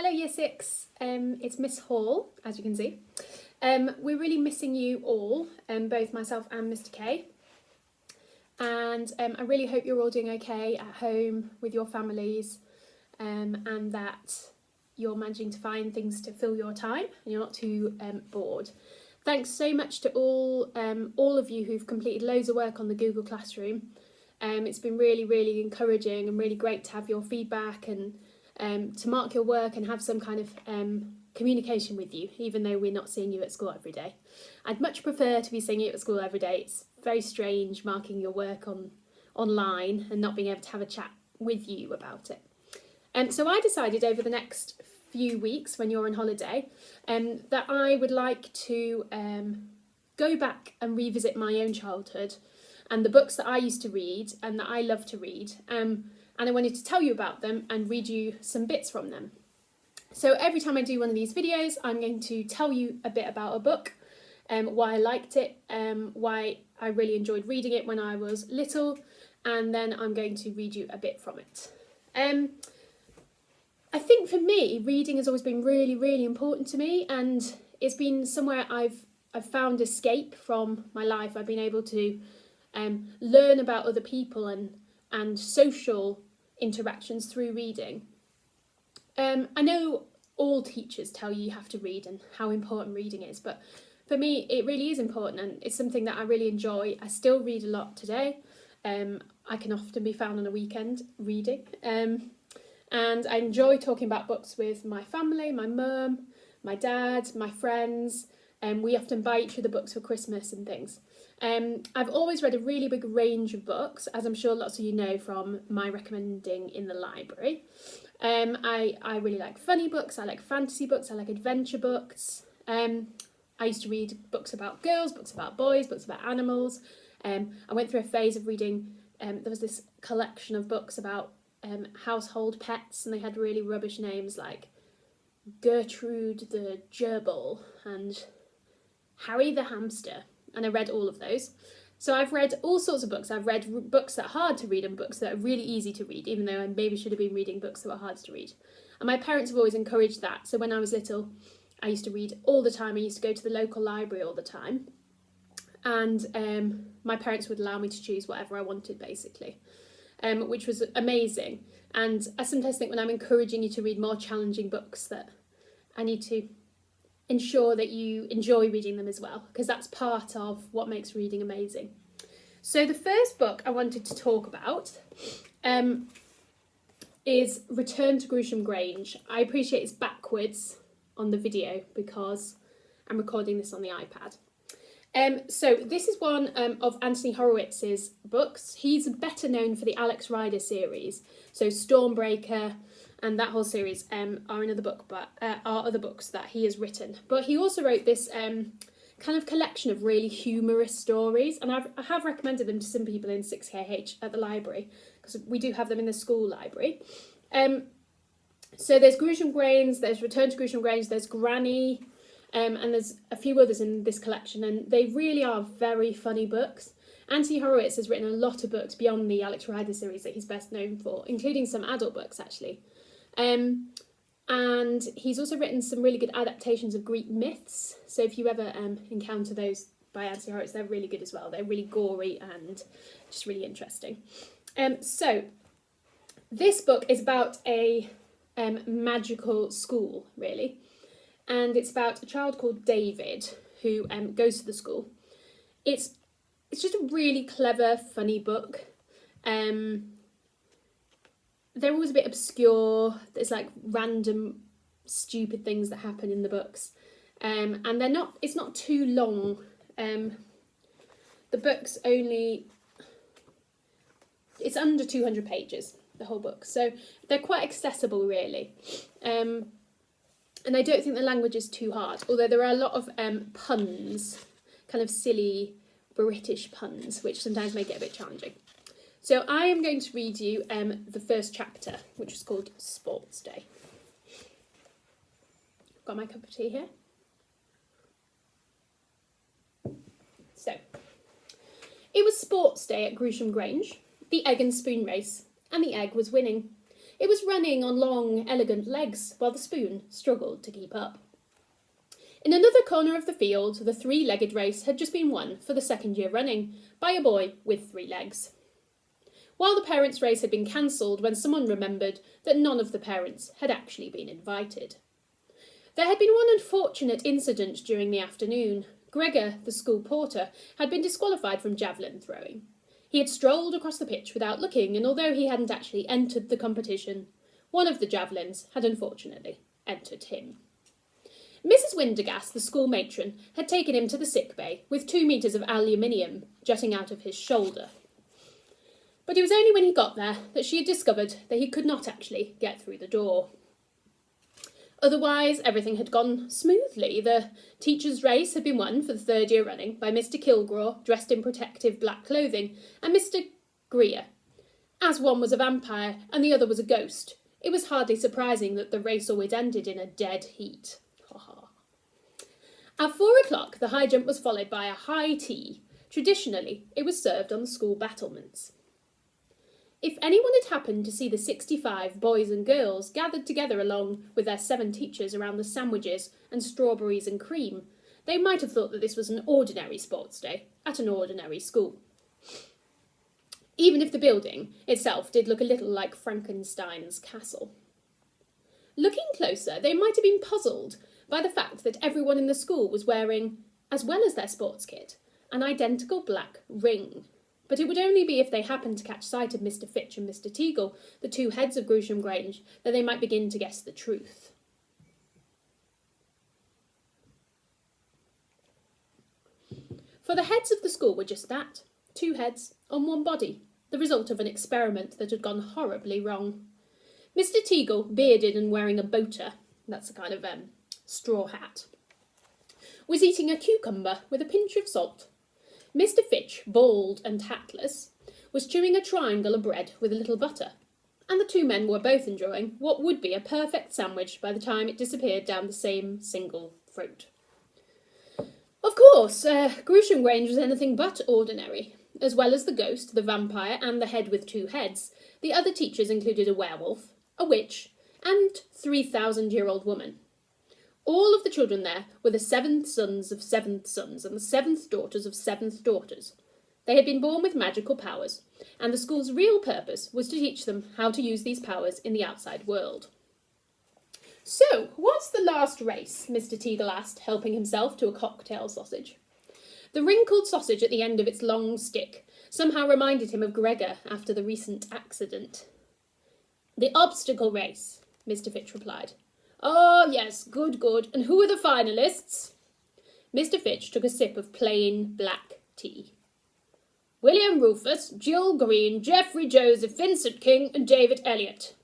Hello Year 6, it's Miss Hall, as you can see. We're really missing you all, both myself and Mr K. And I really hope you're all doing okay at home with your families, and that you're managing to find things to fill your time and you're not too bored. Thanks so much to all of you who've completed loads of work on the Google Classroom. It's been really encouraging and really great to have your feedback and to mark your work and have some kind of communication with you, even though we're not seeing you at school every day. I'd much prefer to be seeing you at school every day. It's very strange marking your work online and not being able to have a chat with you about it. So I decided over the next few weeks when you're on holiday that I would like to go back and revisit my own childhood and the books that I used to read and that I love to read. And I wanted to tell you about them and read you some bits from them. So every time I do one of these videos, I'm going to tell you a bit about a book, why I liked it, why I really enjoyed reading it when I was little, and then I'm going to read you a bit from it. I think for me, reading has always been really important to me, and it's been somewhere I've found escape from my life. I've been able to learn about other people and social interactions through reading. I know all teachers tell you have to read and how important reading is, but for me it really is important and it's something that I really enjoy. I still read a lot today. I can often be found on a weekend reading, and I enjoy talking about books with my family, my mum, my dad, my friends, and we often buy each other books for Christmas and things. I've always read a really big range of books, as I'm sure lots of you know from my recommending in the library. I really like funny books, I like fantasy books, I like adventure books. I used to read books about girls, books about boys, books about animals. I went through a phase of reading, there was this collection of books about household pets, and they had really rubbish names like Gertrude the Gerbil and Harry the Hamster, and I read all of those. So I've read all sorts of books. I've read books that are hard to read and books that are really easy to read, even though I maybe should have been reading books that were hard to read. And my parents have always encouraged that. So when I was little, I used to read all the time. I used to go to the local library all the time. And my parents would allow me to choose whatever I wanted, basically, which was amazing. And I sometimes think when I'm encouraging you to read more challenging books that I need to ensure that you enjoy reading them as well, because that's part of what makes reading amazing. So the first book I wanted to talk about is Return to Groosham Grange. I appreciate it's backwards on the video because I'm recording this on the iPad. So this is one of Anthony Horowitz's books. He's better known for the Alex Rider series, so Stormbreaker and that whole series are another book, but are other books that he has written. But he also wrote this kind of collection of really humorous stories, and I have recommended them to some people in 6KH at the library, because we do have them in the school library. So there's Groosham Grange, there's Return to Groosham Grange, there's Granny, and there's a few others in this collection, and they really are very funny books. Anthony Horowitz has written a lot of books beyond the Alex Rider series that he's best known for, including some adult books actually. And he's also written some really good adaptations of Greek myths, so if you ever encounter those by Anthony Horowitz, they're really good as well. They're really gory and just really interesting. So this book is about a magical school, really, and it's about a child called David who goes to the school. It's just a really clever, funny book. They're always a bit obscure. There's like random stupid things that happen in the books, and it's not too long. The book's it's under 200 pages, the whole book, so they're quite accessible really, and I don't think the language is too hard, although there are a lot of puns, kind of silly British puns, which sometimes make it a bit challenging. So I am going to read you the first chapter, which is called Sports Day. Got my cup of tea here. So, it was sports day at Groosham Grange, the egg and spoon race, and the egg was winning. It was running on long, elegant legs, while the spoon struggled to keep up. In another corner of the field, the three-legged race had just been won for the second year running by a boy with 3 legs. While the parents' race had been cancelled when someone remembered that none of the parents had actually been invited. There had been one unfortunate incident during the afternoon. Gregor, the school porter, had been disqualified from javelin throwing. He had strolled across the pitch without looking, and although he hadn't actually entered the competition, one of the javelins had unfortunately entered him. Mrs. Windergass, the school matron, had taken him to the sick bay with 2 metres of aluminium jutting out of his shoulder. But it was only when he got there that she had discovered that he could not actually get through the door. Otherwise, everything had gone smoothly. The teacher's race had been won for the 3rd year running by Mr. Kilgraw, dressed in protective black clothing, and Mr. Greer. As one was a vampire and the other was a ghost, it was hardly surprising that the race always ended in a dead heat. At 4 o'clock, the high jump was followed by a high tea. Traditionally, it was served on the school battlements. If anyone had happened to see the 65 boys and girls gathered together along with their 7 teachers around the sandwiches and strawberries and cream, they might have thought that this was an ordinary sports day at an ordinary school. Even if the building itself did look a little like Frankenstein's castle. Looking closer, they might have been puzzled by the fact that everyone in the school was wearing, as well as their sports kit, an identical black ring. But it would only be if they happened to catch sight of Mr. Fitch and Mr. Teagle, the 2 heads of Groosham Grange, that they might begin to guess the truth. For the heads of the school were just that, 2 heads on 1 body, the result of an experiment that had gone horribly wrong. Mr. Teagle, bearded and wearing a boater, that's a kind of straw hat, was eating a cucumber with a pinch of salt. Mr. Fitch, bald and hatless, was chewing a triangle of bread with a little butter, and the 2 men were both enjoying what would be a perfect sandwich by the time it disappeared down the same single throat. Of course, Groosham Grange was anything but ordinary. As well as the ghost, the vampire, and the head with 2 heads, the other teachers included a werewolf, a witch, and 3,000-year-old woman. All of the children there were the 7th sons of 7th sons and the 7th daughters of 7th daughters. They had been born with magical powers, and the school's real purpose was to teach them how to use these powers in the outside world. "So, what's the last race?" Mr. Teagle asked, helping himself to a cocktail sausage. The wrinkled sausage at the end of its long stick somehow reminded him of Gregor after the recent accident. "The obstacle race," Mr. Fitch replied. "Oh, yes, good, good. And who are the finalists?" Mr. Fitch took a sip of plain black tea. "William Rufus, Jill Green, Geoffrey Joseph, Vincent King, and David Elliot."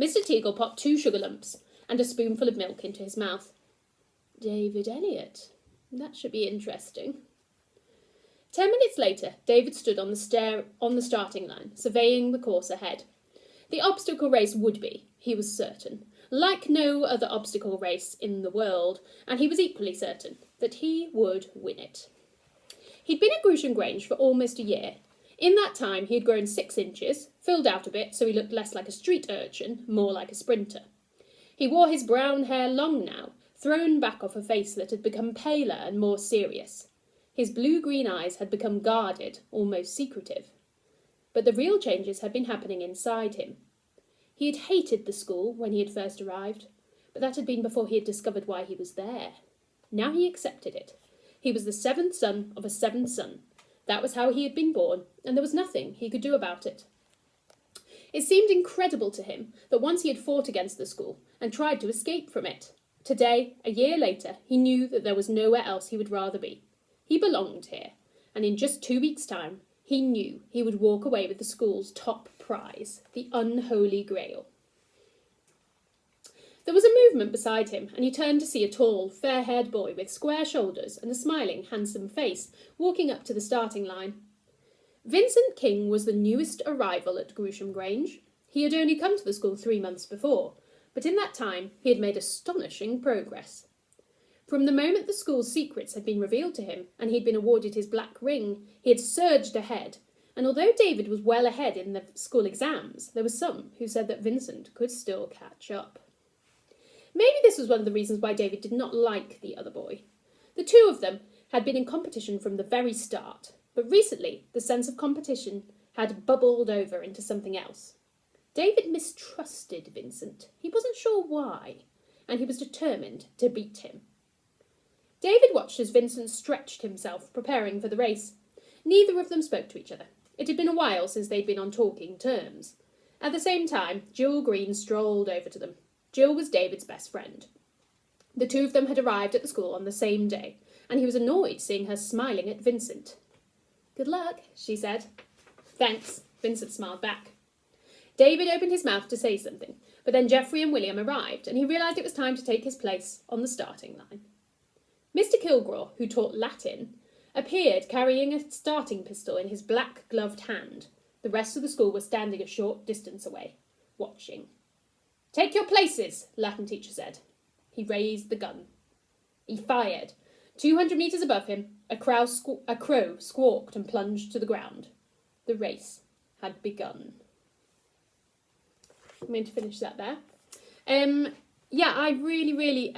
Mr. Teagle popped 2 sugar lumps and a spoonful of milk into his mouth. David Elliot? That should be interesting. 10 minutes later, David stood on the starting line, surveying the course ahead. The obstacle race would be, he was certain, like no other obstacle race in the world, and he was equally certain that he would win it. He'd been at Groosham Grange for almost a year. In that time, he had grown 6 inches, filled out a bit so he looked less like a street urchin, more like a sprinter. He wore his brown hair long now, thrown back off a face that had become paler and more serious. His blue-green eyes had become guarded, almost secretive. But the real changes had been happening inside him. He had hated the school when he had first arrived, but that had been before he had discovered why he was there. Now he accepted it. He was the 7th son of a 7th son. That was how he had been born, and there was nothing he could do about it. It seemed incredible to him that once he had fought against the school and tried to escape from it. Today, a year later, he knew that there was nowhere else he would rather be. He belonged here, and in just 2 weeks' time, he knew he would walk away with the school's top prize, the unholy grail. There was a movement beside him, and he turned to see a tall, fair-haired boy with square shoulders and a smiling, handsome face walking up to the starting line. Vincent King was the newest arrival at Groosham Grange. He had only come to the school 3 months before, but in that time he had made astonishing progress. From the moment the school's secrets had been revealed to him and he had been awarded his black ring, he had surged ahead, And although David was well ahead in the school exams, there were some who said that Vincent could still catch up. Maybe this was one of the reasons why David did not like the other boy. The two of them had been in competition from the very start, but recently the sense of competition had bubbled over into something else. David mistrusted Vincent. He wasn't sure why, and he was determined to beat him. David watched as Vincent stretched himself, preparing for the race. Neither of them spoke to each other. It had been a while since they'd been on talking terms. At the same time, Jill Green strolled over to them. Jill was David's best friend. The two of them had arrived at the school on the same day, and he was annoyed seeing her smiling at Vincent. "Good luck," she said. "Thanks," Vincent smiled back. David opened his mouth to say something, but then Geoffrey and William arrived, and he realised it was time to take his place on the starting line. Mr. Kilgraw, who taught Latin, appeared carrying a starting pistol in his black-gloved hand. The rest of the school were standing a short distance away, watching. "Take your places," Latin teacher said. He raised the gun. He fired. 200 metres above him, a crow squawked and plunged to the ground. The race had begun. I'm going to finish that there. I really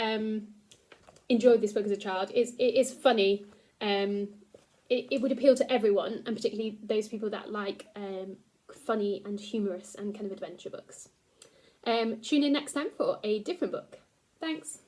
enjoyed this book as a child. It is funny. It would appeal to everyone, and particularly those people that like funny and humorous and kind of adventure books. Tune in next time for a different book. Thanks.